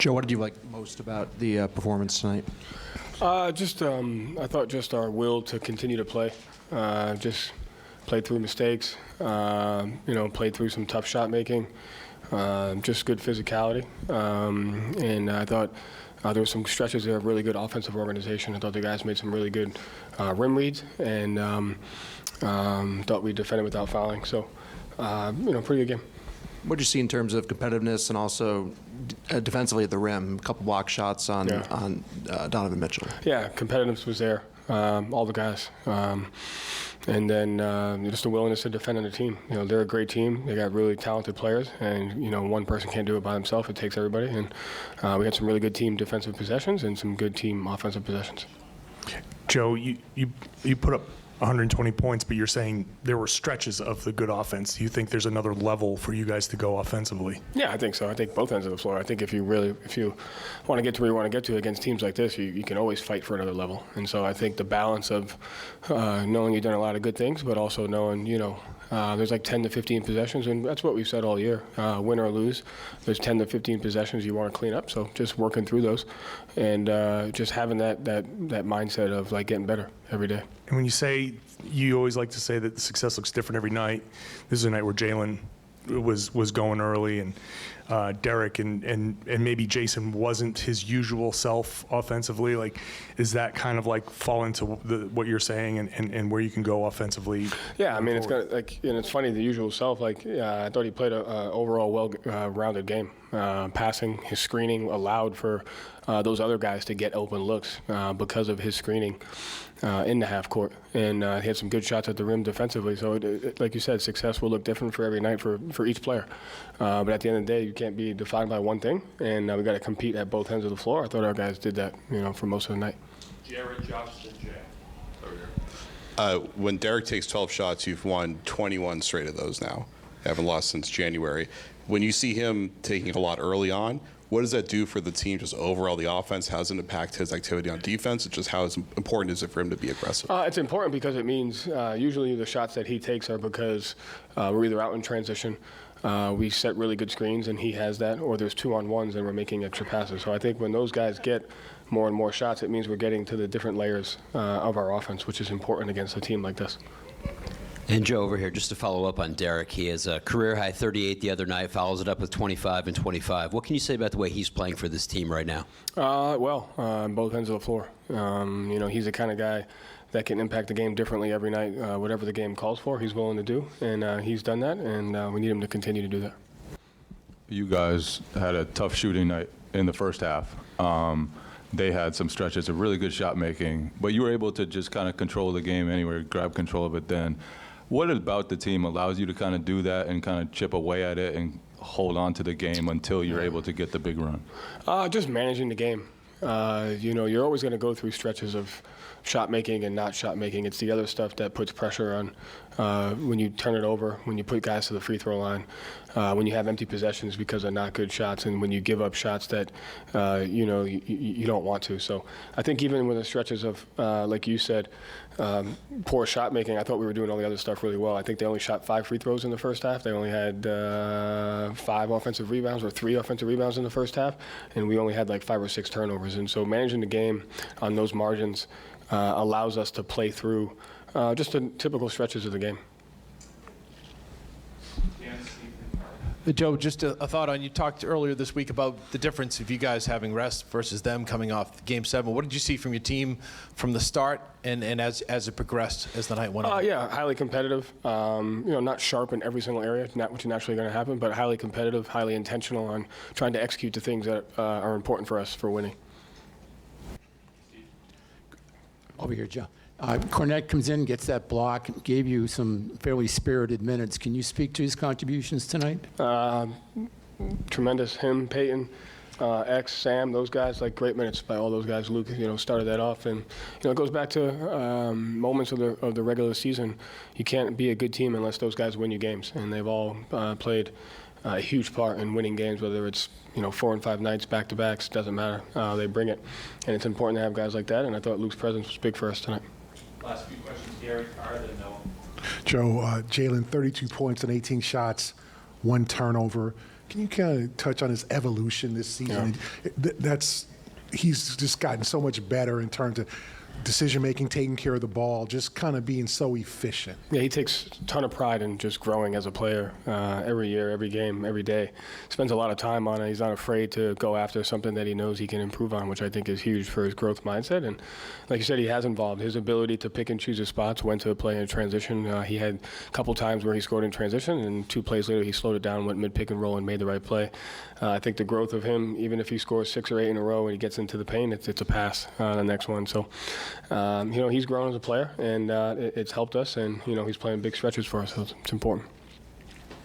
Joe, what did you like most about the performance tonight? I thought just our will to continue to play, just played through mistakes, played through some tough shot making, just good physicality, and I thought there were some stretches there of really good offensive organization. I thought the guys made some really good rim reads, and thought we defended without fouling. So, pretty good game. What did you see in terms of competitiveness and also defensively at the rim? A couple block shots on Donovan Mitchell. Yeah, competitiveness was there. All the guys. And then just a willingness to defend on the team. They're a great team. They got really talented players, and one person can't do it by himself. It takes everybody. And we had some really good team defensive possessions and some good team offensive possessions. Joe, you put up 120 points, but you're saying there were stretches of the good offense. Do you think there's another level for you guys to go offensively? Yeah, I think so. I think both ends of the floor. I think if you want to get to where you want to get to against teams like this, you can always fight for another level. And so I think the balance of knowing you've done a lot of good things, but also knowing, there's like 10 to 15 possessions, and that's what we've said all year. Win or lose, there's 10 to 15 possessions you want to clean up. So just working through those, and just having that mindset of like getting better every day. And when you always like to say that the success looks different every night. This is a night where Jalen was going early, and Derek and maybe Jason wasn't his usual self offensively. Like, is that kind of like fall into what you're saying and where you can go offensively? Yeah, I mean, it's kind of like, and it's funny, the usual self. Like, I thought he played a overall well-rounded game. Passing, his screening allowed for those other guys to get open looks because of his screening in the half court, and he had some good shots at the rim defensively. So, like you said, success will look different for every night for each player. But at the end of the day, you can't be defined by one thing, and we got to compete at both ends of the floor. I thought our guys did that, for most of the night. Jared, Josh, and Jay. When Derek takes 12 shots, you've won 21 straight of those now. Haven't lost since January. When you see him taking a lot early on, what does that do for the team, just overall the offense? How does it impact his activity on defense? It's just how important is it for him to be aggressive? It's important because it means usually the shots that he takes are because we're either out in transition, we set really good screens and he has that, or there's 2-on-1s and we're making extra passes. So I think when those guys get more and more shots, it means we're getting to the different layers of our offense, which is important against a team like this. And Joe, over here, just to follow up on Derek, he has a career-high 38 the other night, follows it up with 25 and 25. What can you say about the way he's playing for this team right now? On both ends of the floor. He's the kind of guy that can impact the game differently every night. Whatever the game calls for, he's willing to do, and he's done that, and we need him to continue to do that. You guys had a tough shooting night in the first half. They had some stretches of really good shot making, but you were able to just kind of control the game anyway, grab control of it then. What about the team allows you to kind of do that and kind of chip away at it and hold on to the game until you're able to get the big run? Just managing the game. You're always going to go through stretches of shot making and not shot making. It's the other stuff that puts pressure on when you turn it over, when you put guys to the free throw line, when you have empty possessions because of not good shots, and when you give up shots that you don't want to. So I think even with the stretches of, like you said, poor shot making, I thought we were doing all the other stuff really well. I think they only shot 5 free throws in the first half. They only had 5 offensive rebounds or 3 offensive rebounds in the first half, and we only had like 5 or 6 turnovers. And so managing the game on those margins allows us to play through just the typical stretches of the game. Joe, just a thought on, you talked earlier this week about the difference of you guys having rest versus them coming off Game 7. What did you see from your team from the start and as it progressed as the night went on? Yeah, highly competitive. Not sharp in every single area, which is naturally going to happen, but highly competitive, highly intentional on trying to execute the things that are important for us for winning. Over here, Joe. Cornette comes in, gets that block, gave you some fairly spirited minutes. Can you speak to his contributions tonight? Tremendous. Him, Peyton, X, Sam, those guys, like great minutes by all those guys. Luke, started that off, and it goes back to moments of the regular season. You can't be a good team unless those guys win you games, and they've all played a huge part in winning games, whether it's 4 and 5 nights, back-to-backs, doesn't matter. They bring it, and it's important to have guys like that, and I thought Luke's presence was big for us tonight. Last few questions, Gary, Carr, then Noah. Joe, Jalen, 32 points and 18 shots. 1 turnover. Can you kind of touch on his evolution this season? Yeah. He's just gotten so much better in terms of decision-making, taking care of the ball, just kind of being so efficient. Yeah, he takes a ton of pride in just growing as a player every year, every game, every day. Spends a lot of time on it. He's not afraid to go after something that he knows he can improve on, which I think is huge for his growth mindset. And like you said, he has involved his ability to pick and choose his spots, when to play in transition. He had a couple times where he scored in transition, and 2 plays later he slowed it down, went mid-pick and roll, and made the right play. I think the growth of him, even if he scores 6 or 8 in a row and he gets into the paint, it's a pass on the next one. So, he's grown as a player, and it's helped us, and, he's playing big stretches for us, so it's important.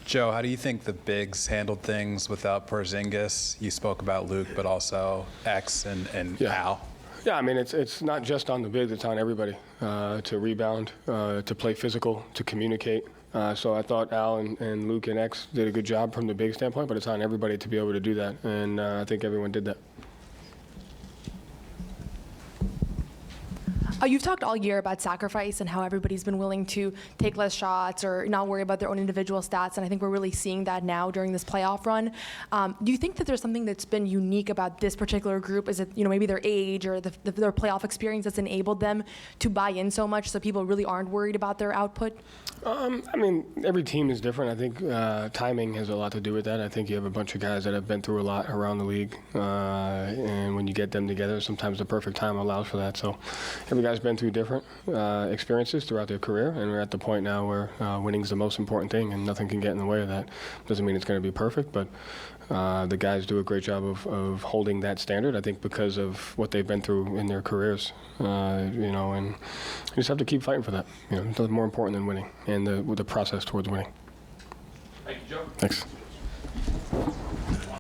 Joe, how do you think the bigs handled things without Porzingis? You spoke about Luke, but also X and Al. Yeah, I mean, it's not just on the bigs, it's on everybody to rebound, to play physical, to communicate. So I thought Al and Luke and X did a good job from the big standpoint, but it's on everybody to be able to do that, and I think everyone did that. You've talked all year about sacrifice and how everybody's been willing to take less shots or not worry about their own individual stats, and I think we're really seeing that now during this playoff run. Do you think that there's something that's been unique about this particular group? Is it maybe their age or their playoff experience that's enabled them to buy in so much so people really aren't worried about their output? I mean, every team is different. I think timing has a lot to do with that. I think you have a bunch of guys that have been through a lot around the league, and when you get them together, sometimes the perfect time allows for that. So every guy's been through different experiences throughout their career, and we're at the point now where winning is the most important thing, and nothing can get in the way of that. Doesn't mean it's going to be perfect, but the guys do a great job of holding that standard, I think, because of what they've been through in their careers, and you just have to keep fighting for that. It's more important than winning and the process towards winning. Thank you, Joe. Thanks.